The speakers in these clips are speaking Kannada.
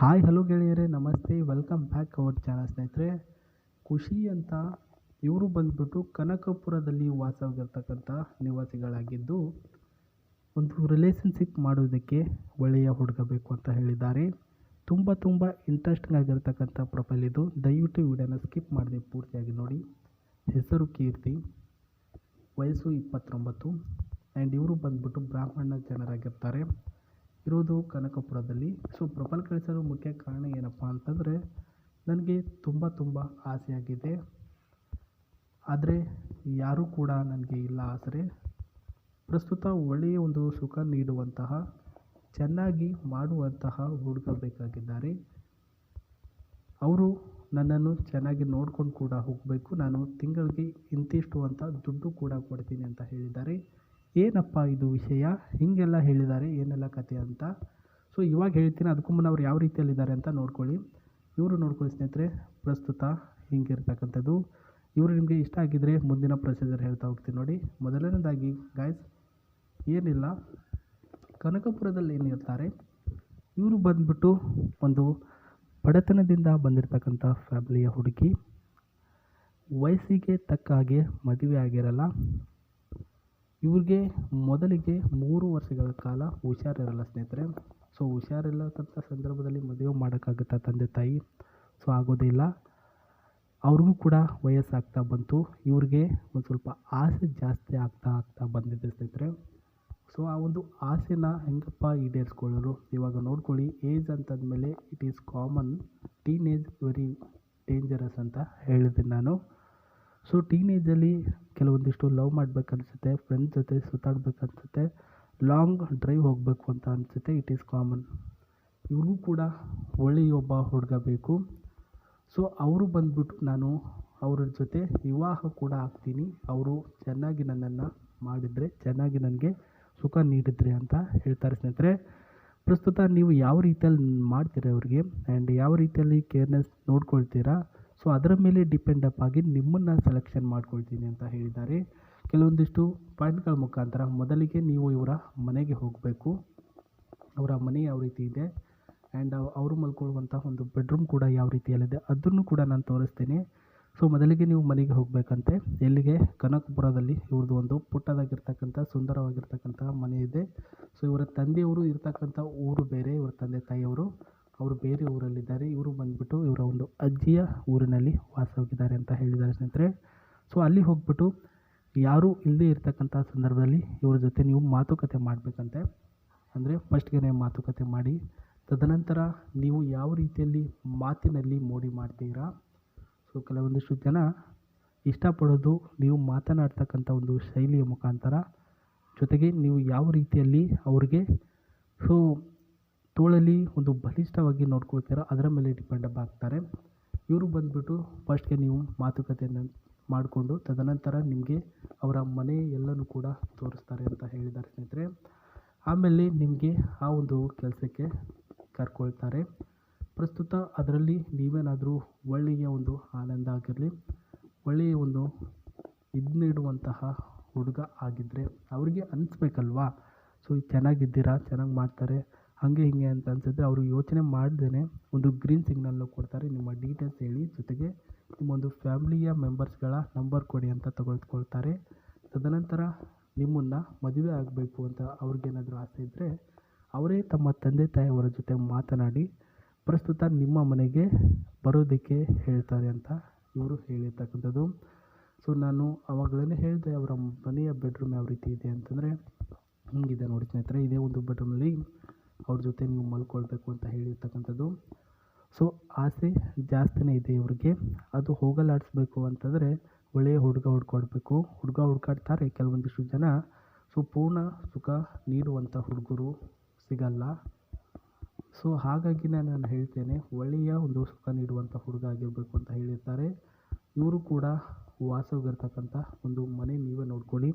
ಹಾಯ್ ಹಲೋ ಗೆಳೆಯರೇ, ನಮಸ್ತೆ, ವೆಲ್ಕಮ್ ಬ್ಯಾಕ್ ಅವರ್ ಚಾನಲ್. ಸ್ನೇಹಿತರೆ, ಖುಷಿ ಅಂತ ಇವರು ಬಂದ್ಬಿಟ್ಟು ಕನಕಪುರದಲ್ಲಿ ವಾಸವಾಗಿರ್ತಕ್ಕಂಥ ನಿವಾಸಿಗಳಾಗಿದ್ದು, ಒಂದು ರಿಲೇಷನ್ಶಿಪ್ ಮಾಡೋದಕ್ಕೆ ಒಳ್ಳೆಯ ಹುಡುಗ ಬೇಕು ಅಂತ ಹೇಳಿದ್ದಾರೆ. ತುಂಬ ಇಂಟ್ರೆಸ್ಟಿಂಗ್ ಆಗಿರ್ತಕ್ಕಂಥ ಪ್ರೊಫೈಲ್ ಇದು. ದಯವಿಟ್ಟು ವಿಡಿಯೋನ ಸ್ಕಿಪ್ ಮಾಡದೆ ಪೂರ್ತಿಯಾಗಿ ನೋಡಿ. ಹೆಸರು ಕೀರ್ತಿ, ವಯಸ್ಸು 29 ಆ್ಯಂಡ್ ಇವರು ಬಂದ್ಬಿಟ್ಟು ಬ್ರಾಹ್ಮಣ ಜನರಾಗಿರ್ತಾರೆ. ಇರೋದು ಕನಕಪುರದಲ್ಲಿ. ಸೊ ಪ್ರೊಫೈಲ್ ಕಳಿಸಲು ಮುಖ್ಯ ಕಾರಣ ಏನಪ್ಪ ಅಂತಂದರೆ, ನನಗೆ ತುಂಬ ಆಸೆಯಾಗಿದೆ, ಆದರೆ ಯಾರೂ ಕೂಡ ನನಗೆ ಇಲ್ಲ ಆಸರೆ. ಪ್ರಸ್ತುತ ಒಳ್ಳೆಯ ಒಂದು ಸುಖ ನೀಡುವಂತಹ, ಚೆನ್ನಾಗಿ ಮಾಡುವಂತಹ ಹುಡುಗ ಬೇಕಾಗಿದ್ದಾರೆ. ಅವರು ನನ್ನನ್ನು ಚೆನ್ನಾಗಿ ನೋಡ್ಕೊಂಡು ಕೂಡ ಹೋಗಬೇಕು. ನಾನು ತಿಂಗಳಿಗೆ ಇಂತಿಷ್ಟು ಅಂತ ದುಡ್ಡು ಕೂಡ ಕೊಡ್ತೀನಿ ಅಂತ ಹೇಳಿದ್ದಾರೆ. ಏನಪ್ಪ ಇದು ವಿಷಯ, ಹೀಗೆಲ್ಲ ಹೇಳಿದ್ದಾರೆ, ಏನೆಲ್ಲ ಕತೆ ಅಂತ. ಸೊ ಇವಾಗ ಹೇಳ್ತೀನಿ, ಅದಕ್ಕೂ ಮುನ್ನ ಅವ್ರು ಯಾವ ರೀತಿಯಲ್ಲಿದ್ದಾರೆ ಅಂತ ನೋಡ್ಕೊಳ್ಳಿ. ಇವರು ನೋಡ್ಕೊಳ್ಳಿ ಸ್ನೇಹಿತರೆ, ಪ್ರಸ್ತುತ ಹಿಂಗಿರ್ತಕ್ಕಂಥದ್ದು. ಇವರು ನಿಮಗೆ ಇಷ್ಟ ಆಗಿದ್ದರೆ ಮುಂದಿನ ಪ್ರೊಸೀಜರ್ ಹೇಳ್ತಾ ಹೋಗ್ತೀನಿ ನೋಡಿ. ಮೊದಲನೇದಾಗಿ ಗಾಯ್ಸ್, ಏನಿಲ್ಲ, ಕನಕಪುರದಲ್ಲಿ ಏನಿರ್ತಾರೆ, ಇವರು ಬಂದ್ಬಿಟ್ಟು ಒಂದು ಬಡತನದಿಂದ ಬಂದಿರತಕ್ಕಂಥ ಫ್ಯಾಮಿಲಿಯ ಹುಡುಗಿ. ವಯಸ್ಸಿಗೆ ತಕ್ಕ ಹಾಗೆ ಮದುವೆ ಆಗಿರಲ್ಲ. ಇವ್ರಿಗೆ ಮೊದಲಿಗೆ 3 ವರ್ಷಗಳ ಕಾಲ ಹುಷಾರಿರಲ್ಲ ಸ್ನೇಹಿತರೆ. ಸೊ ಹುಷಾರಿಲ್ಲಕ್ಕಂಥ ಸಂದರ್ಭದಲ್ಲಿ ಮದುವೆ ಮಾಡೋಕ್ಕಾಗುತ್ತಾ ತಂದೆ ತಾಯಿ? ಸೊ ಆಗೋದಿಲ್ಲ. ಅವ್ರಿಗೂ ಕೂಡ ವಯಸ್ಸಾಗ್ತಾ ಬಂತು. ಇವ್ರಿಗೆ ಒಂದು ಸ್ವಲ್ಪ ಆಸೆ ಜಾಸ್ತಿ ಆಗ್ತಾ ಬಂದಿದೆ ಸ್ನೇಹಿತರೆ. ಸೊ ಆ ಒಂದು ಆಸೆನ ಹೆಂಗಪ್ಪ ಈಡೇರಿಸ್ಕೊಳ್ಳೋರು ಇವಾಗ ನೋಡ್ಕೊಳ್ಳಿ. ಏಜ್ ಅಂತಂದಮೇಲೆ it is common. Teenage very dangerous ಅಂತ ಹೇಳಿದ್ದೀನಿ ನಾನು. ಸೊ ಟೀನೇಜಲ್ಲಿ ಕೆಲವೊಂದಿಷ್ಟು ಲವ್ ಮಾಡಬೇಕನ್ಸುತ್ತೆ, ಫ್ರೆಂಡ್ಸ್ ಜೊತೆ ಸುತ್ತಾಡಬೇಕನ್ಸುತ್ತೆ, ಲಾಂಗ್ ಡ್ರೈವ್ ಹೋಗಬೇಕು ಅಂತ ಅನಿಸುತ್ತೆ. It is common. ಇವ್ರಿಗೂ ಕೂಡ ಒಳ್ಳೆಯೊಬ್ಬ ಹುಡುಗ ಬೇಕು. ಸೊ ಅವರು ಬಂದ್ಬಿಟ್ಟು ನಾನು ಅವ್ರ ಜೊತೆ ವಿವಾಹ ಕೂಡ ಆಗ್ತೀನಿ, ಅವರು ಚೆನ್ನಾಗಿ ನನ್ನನ್ನು ಮಾಡಿದರೆ, ಚೆನ್ನಾಗಿ ನನಗೆ ಸುಖ ನೀಡಿದರೆ ಅಂತ ಹೇಳ್ತಾರೆ ಸ್ನೇಹಿತರೆ. ಪ್ರಸ್ತುತ ನೀವು ಯಾವ ರೀತಿಯಲ್ಲಿ ಮಾಡ್ತೀರಾ ಅವ್ರಿಗೆ, ಆ್ಯಂಡ್ ಯಾವ ರೀತಿಯಲ್ಲಿ ಕೇರ್ನೆಸ್ ನೋಡ್ಕೊಳ್ತೀರಾ, ಸೊ ಅದರ ಮೇಲೆ ಡಿಪೆಂಡ್ ಅಪ್ ಆಗಿ ನಿಮ್ಮನ್ನು ಸೆಲೆಕ್ಷನ್ ಮಾಡ್ಕೊಳ್ತೀನಿ ಅಂತ ಹೇಳಿದ್ದಾರೆ. ಕೆಲವೊಂದಿಷ್ಟು ಪಾಯಿಂಟ್ಗಳ ಮುಖಾಂತರ ಮೊದಲಿಗೆ ನೀವು ಇವರ ಮನೆಗೆ ಹೋಗಬೇಕು. ಅವರ ಮನೆ ಯಾವ ರೀತಿ ಇದೆ, ಆ್ಯಂಡ್ ಅವರು ಮಲ್ಕೊಳ್ಳುವಂಥ ಒಂದು ಬೆಡ್ರೂಮ್ ಕೂಡ ಯಾವ ರೀತಿಯಲ್ಲಿದೆ ಅದನ್ನು ಕೂಡ ನಾನು ತೋರಿಸ್ತೀನಿ. ಸೊ ಮೊದಲಿಗೆ ನೀವು ಮನೆಗೆ ಹೋಗಬೇಕಂತೆ. ಎಲ್ಲಿಗೆ? ಕನಕಪುರದಲ್ಲಿ. ಇವ್ರದ್ದು ಒಂದು ಪುಟ್ಟದಾಗಿರ್ತಕ್ಕಂಥ ಸುಂದರವಾಗಿರ್ತಕ್ಕಂಥ ಮನೆ ಇದೆ. ಸೊ ಇವರ ತಂದೆಯವರು ಇರ್ತಕ್ಕಂಥ ಊರು ಬೇರೆ, ಇವರ ತಂದೆ ತಾಯಿಯವರು ಅವರು ಬೇರೆ ಊರಲ್ಲಿದ್ದಾರೆ. ಇವರು ಬಂದುಬಿಟ್ಟು ಇವರ ಒಂದು ಅಜ್ಜಿಯ ಊರಿನಲ್ಲಿ ವಾಸವಾಗಿದ್ದಾರೆ ಅಂತ ಹೇಳಿದ್ದಾರೆ ಸ್ನೇಹಿತರೆ. ಸೊ ಅಲ್ಲಿ ಹೋಗ್ಬಿಟ್ಟು ಯಾರೂ ಇಲ್ಲದೇ ಇರ್ತಕ್ಕಂಥ ಸಂದರ್ಭದಲ್ಲಿ ಇವ್ರ ಜೊತೆ ನೀವು ಮಾತುಕತೆ ಮಾಡಬೇಕಂತೆ. ಅಂದರೆ ಫಸ್ಟ್ಗೆ ಮಾತುಕತೆ ಮಾಡಿ, ತದನಂತರ ನೀವು ಯಾವ ರೀತಿಯಲ್ಲಿ ಮಾತಿನಲ್ಲಿ ಮೋಡಿ ಮಾಡ್ತೀರಾ. ಸೊ ಕೆಲವೊಂದಿಷ್ಟು ಜನ ಇಷ್ಟಪಡೋದು ನೀವು ಮಾತನಾಡ್ತಕ್ಕಂಥ ಒಂದು ಶೈಲಿಯ ಮುಖಾಂತರ, ಜೊತೆಗೆ ನೀವು ಯಾವ ರೀತಿಯಲ್ಲಿ ಅವ್ರಿಗೆ ಸೊ ತೋಳಲ್ಲಿ ಒಂದು ಬಲಿಷ್ಠವಾಗಿ ನೋಡ್ಕೊಳ್ತೀರಾ ಅದರ ಮೇಲೆ ಡಿಪೆಂಡ್ ಅಪ್ ಆಗ್ತಾರೆ. ಇವರು ಬಂದುಬಿಟ್ಟು ಫಸ್ಟ್ಗೆ ನೀವು ಮಾತುಕತೆಯನ್ನು ಮಾಡಿಕೊಂಡು ತದನಂತರ ನಿಮಗೆ ಅವರ ಮನೆ ಎಲ್ಲನೂ ಕೂಡ ತೋರಿಸ್ತಾರೆ ಅಂತ ಹೇಳಿದ್ದಾರೆ ಸ್ನೇಹಿತರೆ. ಆಮೇಲೆ ನಿಮಗೆ ಆ ಒಂದು ಕೆಲಸಕ್ಕೆ ಕರ್ಕೊಳ್ತಾರೆ. ಪ್ರಸ್ತುತ ಅದರಲ್ಲಿ ನೀವೇನಾದರೂ ಒಳ್ಳೆಯ ಒಂದು ಆನಂದ ಆಗಿರಲಿ, ಒಳ್ಳೆಯ ಒಂದು ಇದು ನೀಡುವಂತಹ ಹುಡುಗ ಆಗಿದ್ದರೆ ಅವರಿಗೆ ಅನಿಸ್ಬೇಕಲ್ವಾ, ಸೊ ಇದು ಚೆನ್ನಾಗಿದ್ದೀರಾ, ಚೆನ್ನಾಗಿ ಮಾಡ್ತಾರೆ, ಹಾಗೆ ಹೀಗೆ ಅಂತ ಅನಿಸಿದ್ರೆ ಅವರು ಯೋಚನೆ ಮಾಡ್ದೇ ಒಂದು ಗ್ರೀನ್ ಸಿಗ್ನಲ್ಲು ಕೊಡ್ತಾರೆ. ನಿಮ್ಮ ಡೀಟೇಲ್ಸ್ ಹೇಳಿ, ಜೊತೆಗೆ ನಿಮ್ಮೊಂದು ಫ್ಯಾಮಿಲಿಯ ಮೆಂಬರ್ಸ್ಗಳ ನಂಬರ್ ಕೊಡಿ ಅಂತ ತೆಗೆದುಕೊಳ್ತಾರೆ. ತದನಂತರ ನಿಮ್ಮನ್ನು ಮದುವೆ ಆಗಬೇಕು ಅಂತ ಅವ್ರಿಗೇನಾದರೂ ಆಸೆ ಇದ್ದರೆ ಅವರೇ ತಮ್ಮ ತಂದೆ ತಾಯಿಯವರ ಜೊತೆ ಮಾತನಾಡಿ ಪ್ರಸ್ತುತ ನಿಮ್ಮ ಮನೆಗೆ ಬರೋದಕ್ಕೆ ಹೇಳ್ತಾರೆ ಅಂತ ಇವರು ಹೇಳಿರ್ತಕ್ಕಂಥದ್ದು. ಸೊ ನಾನು ಆವಾಗಲೇ ಹೇಳಿದೆ, ಅವರ ಮನೆಯ ಬೆಡ್ರೂಮ್ ಯಾವ ರೀತಿ ಇದೆ ಅಂತಂದರೆ ಹಿಂಗಿದೆ ನೋಡಿ ಸ್ನೇಹಿತರೆ. ಇದೇ ಒಂದು ಬೆಡ್ರೂಮಲ್ಲಿ ಅವ್ರ ಜೊತೆ ನೀವು ಮಲ್ಕೊಳ್ಬೇಕು ಅಂತ ಹೇಳಿರ್ತಕ್ಕಂಥದ್ದು. ಸೊ ಆಸೆ ಜಾಸ್ತಿನೇ ಇದೆ ಇವ್ರಿಗೆ. ಅದು ಹೋಗಲಾಡಿಸ್ಬೇಕು ಅಂತಂದರೆ ಒಳ್ಳೆಯ ಹುಡುಗ ಹುಡುಕಾಡ್ತಾರೆ ಕೆಲವೊಂದಿಷ್ಟು ಜನ. ಸೊ ಪೂರ್ಣ ಸುಖ ನೀಡುವಂಥ ಹುಡುಗರು ಸಿಗಲ್ಲ. ಸೊ ಹಾಗಾಗಿ ನಾನು ಹೇಳ್ತೇನೆ, ಒಳ್ಳೆಯ ಒಂದು ಸುಖ ನೀಡುವಂಥ ಹುಡುಗ ಆಗಿರಬೇಕು ಅಂತ ಹೇಳಿರ್ತಾರೆ. ಇವರು ಕೂಡ ವಾಸವಾಗಿರ್ತಕ್ಕಂಥ ಒಂದು ಮನೆ ನೀವೇ ನೋಡ್ಕೊಳ್ಳಿ.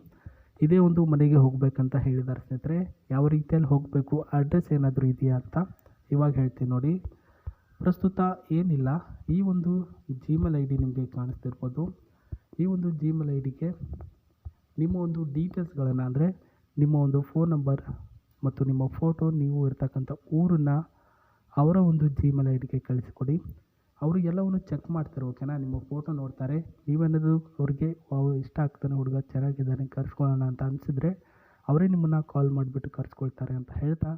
ಇದೇ ಒಂದು ಮನೆಗೆ ಹೋಗಬೇಕಂತ ಹೇಳಿದ್ದಾರೆ ಸ್ನೇಹಿತರೆ. ಯಾವ ರೀತಿಯಲ್ಲಿ ಹೋಗಬೇಕು, ಅಡ್ರೆಸ್ ಏನಾದರೂ ಇದೆಯಾ ಅಂತ ಇವಾಗ ಹೇಳ್ತೀನಿ ನೋಡಿ. ಪ್ರಸ್ತುತ ಏನಿಲ್ಲ, ಈ ಒಂದು ಜಿಮೇಲ್ ಐ ಡಿ ನಿಮಗೆ ಕಾಣಿಸ್ತಿರ್ಬೋದು. ಈ ಒಂದು ಜಿಮೇಲ್ ಐ ಡಿಗೆ ನಿಮ್ಮ ಒಂದು ಡೀಟೇಲ್ಸ್ಗಳನ್ನು, ಅಂದರೆ ನಿಮ್ಮ ಒಂದು ಫೋನ್ ನಂಬರ್ ಮತ್ತು ನಿಮ್ಮ ಫೋಟೋ, ನೀವು ಇರ್ತಕ್ಕಂಥ ಊರನ್ನು ಅವರ ಒಂದು ಜಿಮೇಲ್ ಐ ಡಿಗೆ ಕಳಿಸಿಕೊಡಿ. ಅವರು ಎಲ್ಲವನ್ನು ಚೆಕ್ ಮಾಡ್ತಾರೆ, ಓಕೆನಾ. ನಿಮ್ಮ ಫೋಟೋ ನೋಡ್ತಾರೆ, ನೀವೇನಾದರೂ ಅವ್ರಿಗೆ ಇಷ್ಟ ಆಗ್ತಾನೆ, ಹುಡುಗ ಚೆನ್ನಾಗಿದ್ದಾನೆ, ಕರ್ಸ್ಕೊಳ್ಳೋಣ ಅಂತ ಅನಿಸಿದ್ರೆ ಅವರೇ ನಿಮ್ಮನ್ನು ಕಾಲ್ ಮಾಡಿಬಿಟ್ಟು ಕರ್ಸ್ಕೊಳ್ತಾರೆ ಅಂತ ಹೇಳ್ತಾ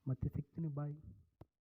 ಮತ್ತೆ ಸಿಗ್ತೀನಿ. ಬಾಯ್.